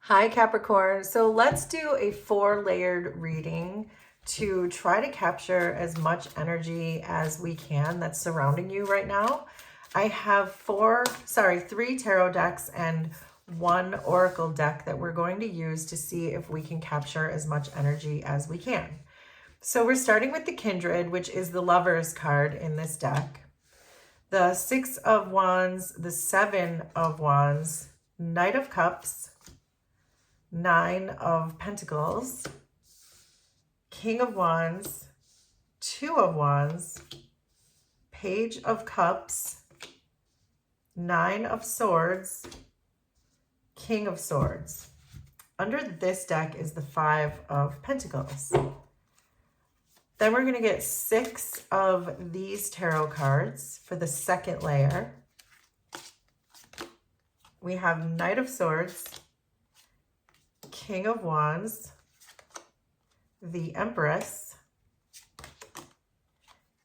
Hi Capricorn. So let's do a 4-layered reading to try to capture as much energy as we can that's surrounding you right now. I have 3 tarot decks and 1 oracle deck that we're going to use to see if we can capture as much energy as we can. So we're starting with the Kindred, which is the Lovers card in this deck. The 6 of Wands, the 7 of Wands, Knight of Cups, 9 of Pentacles, King of Wands, 2 of Wands, Page of Cups, 9 of Swords, King of Swords. Under this deck is the 5 of Pentacles. Then we're going to get 6 of these tarot cards for the second layer. We have Knight of Swords, King of Wands, the Empress,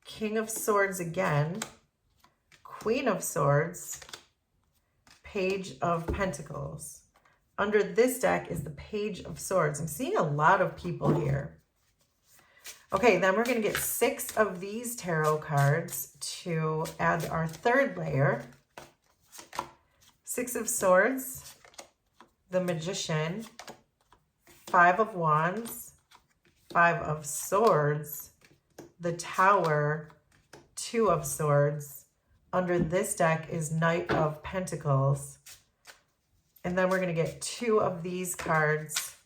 King of Swords again, Queen of Swords, Page of Pentacles. Under this deck is the Page of Swords. I'm seeing a lot of people here. Okay, then we're going to get 6 of these tarot cards to add our third layer. 6 of Swords, the Magician, 5 of Wands, 5 of Swords, the Tower, 2 of Swords. Under this deck is Knight of Pentacles. And then we're going to get 2 of these cards.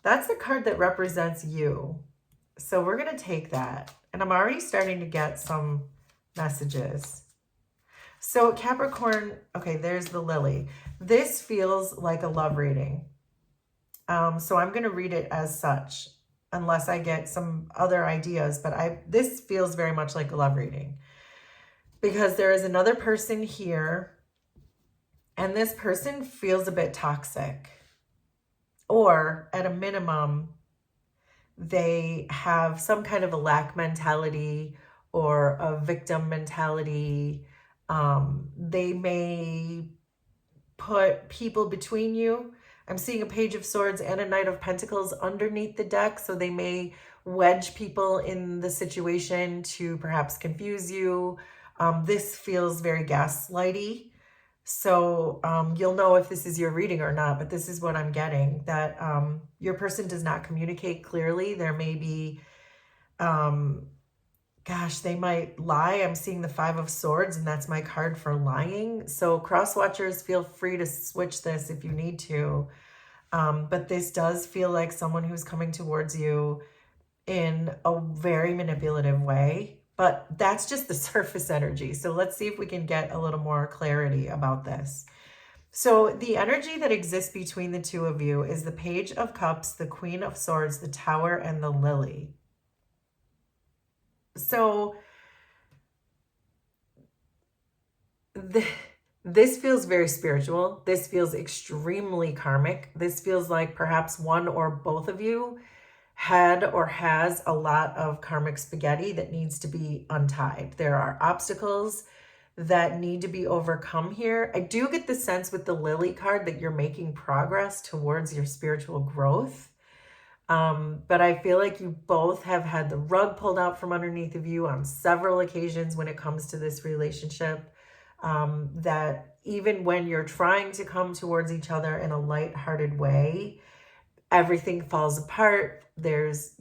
That's the card that represents you. So we're going to take that. And I'm already starting to get some messages. So Capricorn, okay, there's the Lily. This feels like a love reading. So I'm going to read it as such, unless I get some other ideas. But this feels very much like a love reading. Because there is another person here. And this person feels a bit toxic. Or at a minimum, they have some kind of a lack mentality or a victim mentality. They may put people between you. I'm seeing a Page of Swords and a Knight of Pentacles underneath the deck. So they may wedge people in the situation to perhaps confuse you. This feels very gaslighty. So you'll know if this is your reading or not, but this is what I'm getting, that your person does not communicate clearly. There may be, they might lie. I'm seeing the 5 of Swords, and that's my card for lying. So cross watchers, feel free to switch this if you need to. But this does feel like someone who's coming towards you in a very manipulative way. But that's just the surface energy. So let's see if we can get a little more clarity about this. So the energy that exists between the two of you is the Page of Cups, the Queen of Swords, the Tower, and the Lily. So this feels very spiritual. This feels extremely karmic. This feels like perhaps one or both of you had or has a lot of karmic spaghetti that needs to be untied. There are obstacles that need to be overcome here. I do get the sense with the Lily card that you're making progress towards your spiritual growth. But I feel like you both have had the rug pulled out from underneath of you on several occasions when it comes to this relationship. That even when you're trying to come towards each other in a lighthearted way, everything falls apart. There's,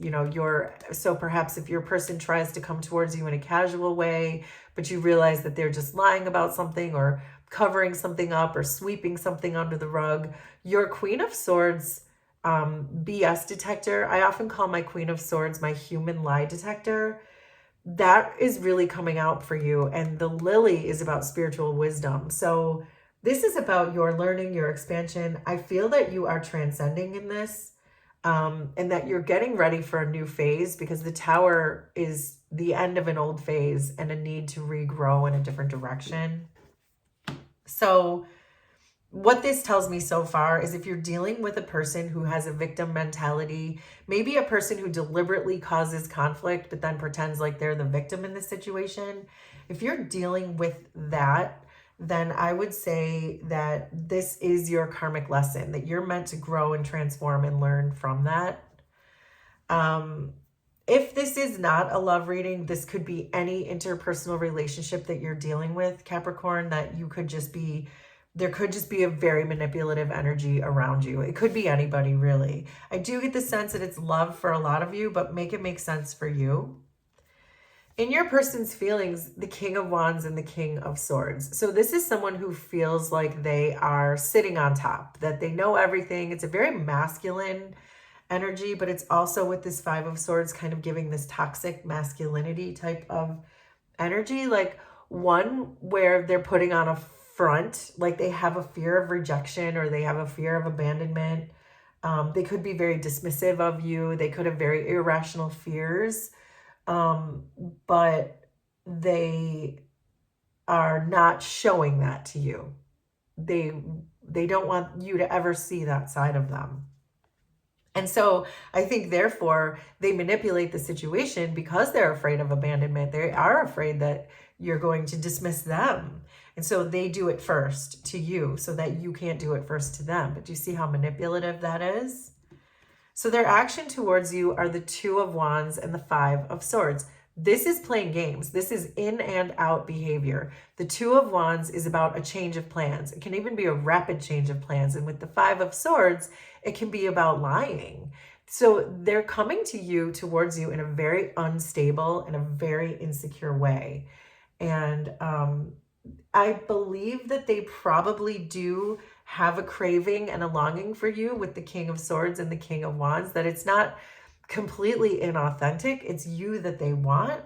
so perhaps if your person tries to come towards you in a casual way, but you realize that they're just lying about something or covering something up or sweeping something under the rug, your Queen of Swords BS detector, I often call my Queen of Swords my human lie detector, that is really coming out for you. And the Lily is about spiritual wisdom. So this is about your learning, your expansion. I feel that you are transcending in this, and that you're getting ready for a new phase, because the Tower is the end of an old phase and a need to regrow in a different direction. So what this tells me so far is if you're dealing with a person who has a victim mentality, maybe a person who deliberately causes conflict but then pretends like they're the victim in this situation, if you're dealing with that, then I would say that this is your karmic lesson, that you're meant to grow and transform and learn from that. If this is not a love reading, this could be any interpersonal relationship that you're dealing with, Capricorn, that you could just be, there could just be a very manipulative energy around you. It could be anybody, really. I do get the sense that it's love for a lot of you, but make it make sense for you. In your person's feelings, the King of Wands and the King of Swords. So this is someone who feels like they are sitting on top, that they know everything. It's a very masculine energy, but it's also with this Five of Swords kind of giving this toxic masculinity type of energy, like one where they're putting on a front, like they have a fear of rejection or they have a fear of abandonment. They could be very dismissive of you. They could have very irrational fears, but they are not showing that to you. They don't want you to ever see that side of them. And so I think, therefore, they manipulate the situation because they're afraid of abandonment. They are afraid that you're going to dismiss them. And so they do it first to you so that you can't do it first to them. But do you see how manipulative that is? So their action towards you are the Two of Wands and the Five of Swords. This is playing games. This is in and out behavior. The Two of Wands is about a change of plans. It can even be a rapid change of plans. And with the Five of Swords, it can be about lying. So they're coming to you, towards you, in a very unstable and a very insecure way. And I believe that they probably do have a craving and a longing for you with the King of Swords and the King of Wands, that it's not completely inauthentic. It's you that they want,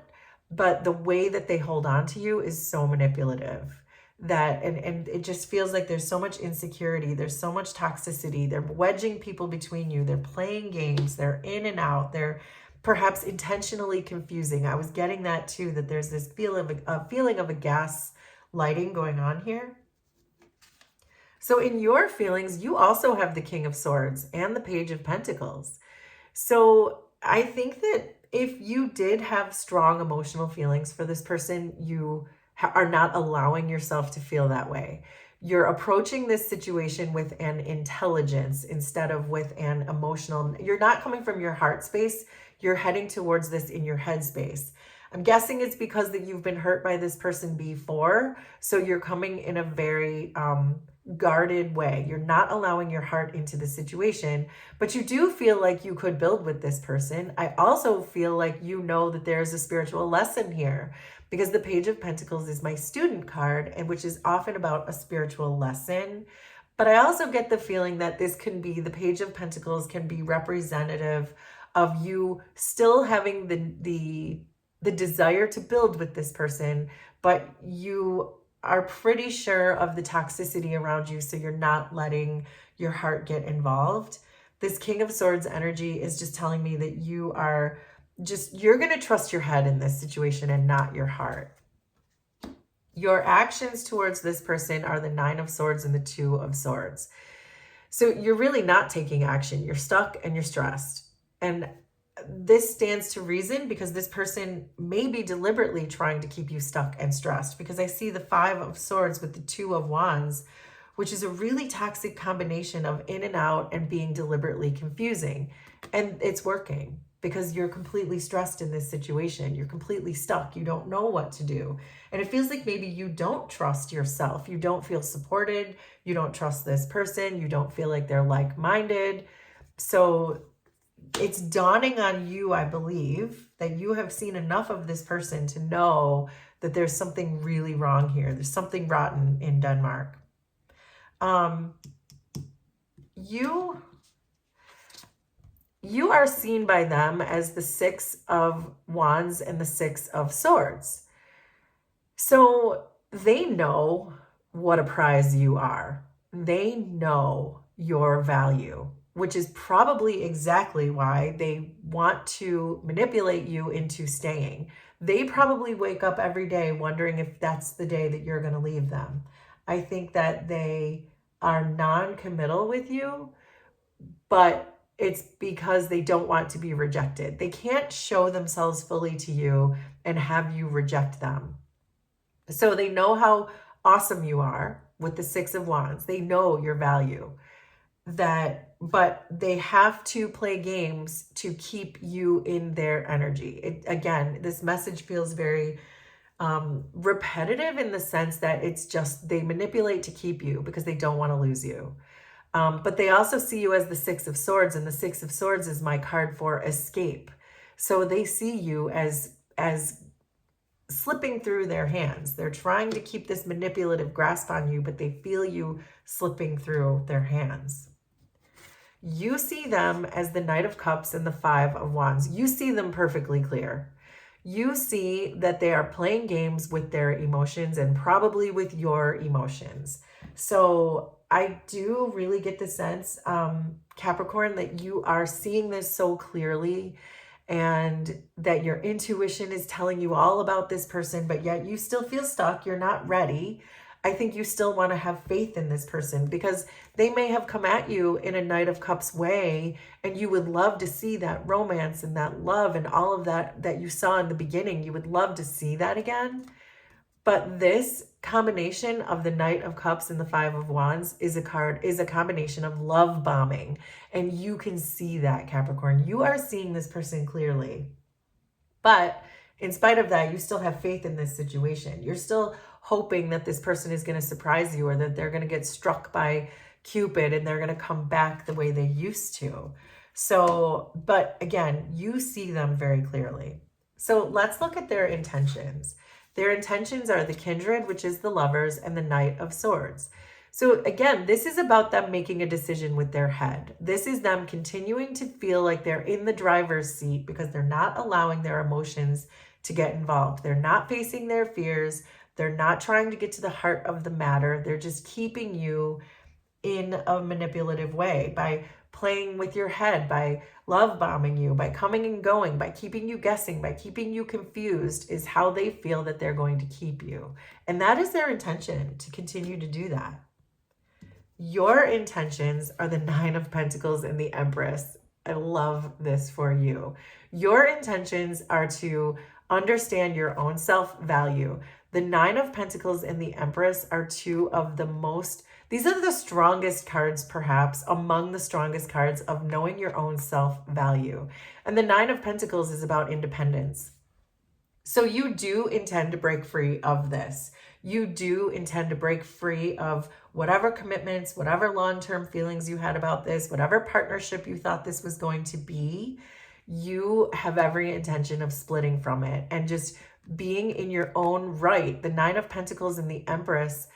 but the way that they hold on to you is so manipulative that, and it just feels like there's so much insecurity. There's so much toxicity. They're wedging people between you. They're playing games. They're in and out. They're perhaps intentionally confusing. I was getting that too, that there's this feeling of a gas lighting going on here. So in your feelings, you also have the King of Swords and the Page of Pentacles. So I think that if you did have strong emotional feelings for this person, you are not allowing yourself to feel that way. You're approaching this situation with an intelligence instead of with an emotional. You're not coming from your heart space. You're heading towards this in your head space. I'm guessing it's because that you've been hurt by this person before. So you're coming in a very guarded way. You're not allowing your heart into the situation, but you do feel like you could build with this person. I also feel like you know that there's a spiritual lesson here, because the Page of Pentacles is my student card, and which is often about a spiritual lesson. But I also get the feeling that this can be, the Page of Pentacles can be representative of you still having the desire to build with this person, but you are pretty sure of the toxicity around you, so you're not letting your heart get involved. This King of Swords energy is just telling me that you're going to trust your head in this situation and not your heart. Your actions towards this person are the Nine of Swords and the Two of Swords. So you're really not taking action. You're stuck and you're stressed. And this stands to reason, because this person may be deliberately trying to keep you stuck and stressed, because I see the Five of Swords with the Two of Wands, which is a really toxic combination of in and out and being deliberately confusing. And it's working because you're completely stressed in this situation. You're completely stuck. You don't know what to do. And it feels like maybe you don't trust yourself. You don't feel supported. You don't trust this person. You don't feel like they're like-minded. So it's dawning on you, I believe, that you have seen enough of this person to know that there's something really wrong here. There's something rotten in Denmark. You are seen by them as the Six of Wands and the Six of Swords. So they know what a prize you are. They know your value, which is probably exactly why they want to manipulate you into staying. They probably wake up every day wondering if that's the day that you're going to leave them. I think that they are non-committal with you, but it's because they don't want to be rejected. They can't show themselves fully to you and have you reject them. So they know how awesome you are with the Six of Wands. They know your value, but they have to play games to keep you in their energy. Again, this message feels very repetitive in the sense that it's just they manipulate to keep you because they don't want to lose you. But they also see you as the Six of Swords, and the Six of Swords is my card for escape. So they see you as slipping through their hands. They're trying to keep this manipulative grasp on you, but they feel you slipping through their hands. You see them as the Knight of Cups and the Five of Wands. You see them perfectly clear. You see that they are playing games with their emotions and probably with your emotions. So I do really get the sense, Capricorn, that you are seeing this so clearly and that your intuition is telling you all about this person, but yet you still feel stuck. You're not ready. I think you still want to have faith in this person because they may have come at you in a Knight of Cups way, and you would love to see that romance and that love and all of that you saw in the beginning. You would love to see that again. But this combination of the Knight of Cups and the Five of Wands is a combination of love bombing. And you can see that, Capricorn. You are seeing this person clearly. But in spite of that, you still have faith in this situation. You're still hoping that this person is going to surprise you, or that they're going to get struck by Cupid and they're going to come back the way they used to. So, but again, you see them very clearly. So let's look at their intentions. Their intentions are the Kindred, which is the Lovers, and the Knight of Swords. So again, this is about them making a decision with their head. This is them continuing to feel like they're in the driver's seat because they're not allowing their emotions to get involved. They're not facing their fears. They're not trying to get to the heart of the matter. They're just keeping you in a manipulative way by playing with your head, by love bombing you, by coming and going, by keeping you guessing, by keeping you confused is how they feel that they're going to keep you. And that is their intention, to continue to do that. Your intentions are the Nine of Pentacles and the Empress. I love this for you. Your intentions are to understand your own self-value. The Nine of Pentacles and the Empress are two of the most, these are the strongest cards, perhaps among the strongest cards of knowing your own self-value. And the Nine of Pentacles is about independence. So you do intend to break free of this. You do intend to break free of whatever commitments, whatever long-term feelings you had about this, whatever partnership you thought this was going to be. You have every intention of splitting from it and just being in your own right. The Nine of Pentacles and the Empress,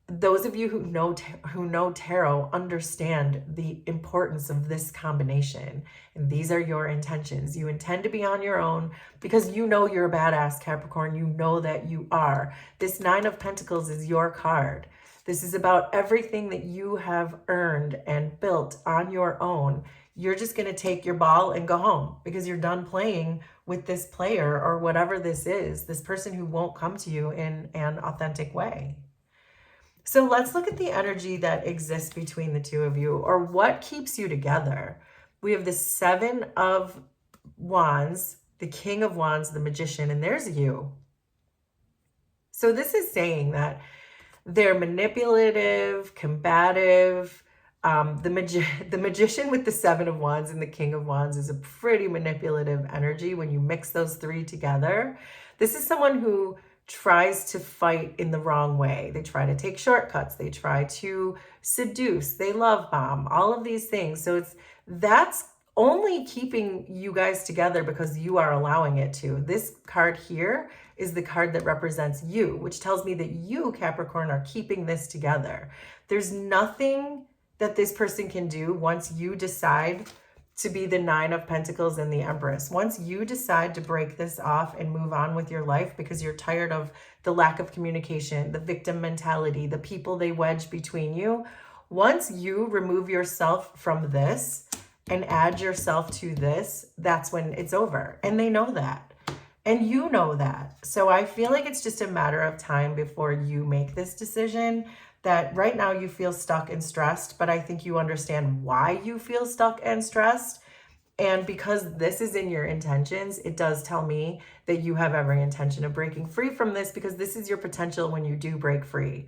those of you who know tarot understand the importance of this combination. And these are your intentions. You intend to be on your own because you know you're a badass, Capricorn. You know that you are. This Nine of Pentacles is your card. This is about everything that you have earned and built on your own. You're just going to take your ball and go home because you're done playing with this player or whatever this is, this person who won't come to you in an authentic way. So let's look at the energy that exists between the two of you, or what keeps you together. We have the Seven of Wands, the King of Wands, the Magician, and there's you. So this is saying that they're manipulative, combative. The Magician with the Seven of Wands and the King of Wands is a pretty manipulative energy when you mix those three together. This is someone who tries to fight in the wrong way. They try to take shortcuts. They try to seduce. They love bomb, all of these things. So that's only keeping you guys together because you are allowing it to. This card here is the card that represents you, which tells me that you, Capricorn, are keeping this together. There's nothing that this person can do once you decide to be the Nine of Pentacles and the Empress. Once you decide to break this off and move on with your life because you're tired of the lack of communication, the victim mentality, the people they wedge between you, once you remove yourself from this and add yourself to this, that's when it's over. And they know that. And you know that. So I feel like it's just a matter of time before you make this decision. That right now you feel stuck and stressed, but I think you understand why you feel stuck and stressed. And because this is in your intentions, it does tell me that you have every intention of breaking free from this, because this is your potential when you do break free.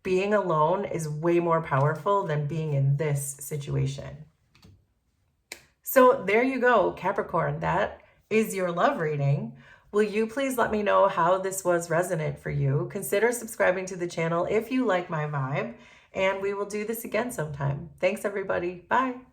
Being alone is way more powerful than being in this situation. So there you go, Capricorn. That is your love reading. Will you please let me know how this was resonant for you? Consider subscribing to the channel if you like my vibe, and we will do this again sometime. Thanks, everybody. Bye.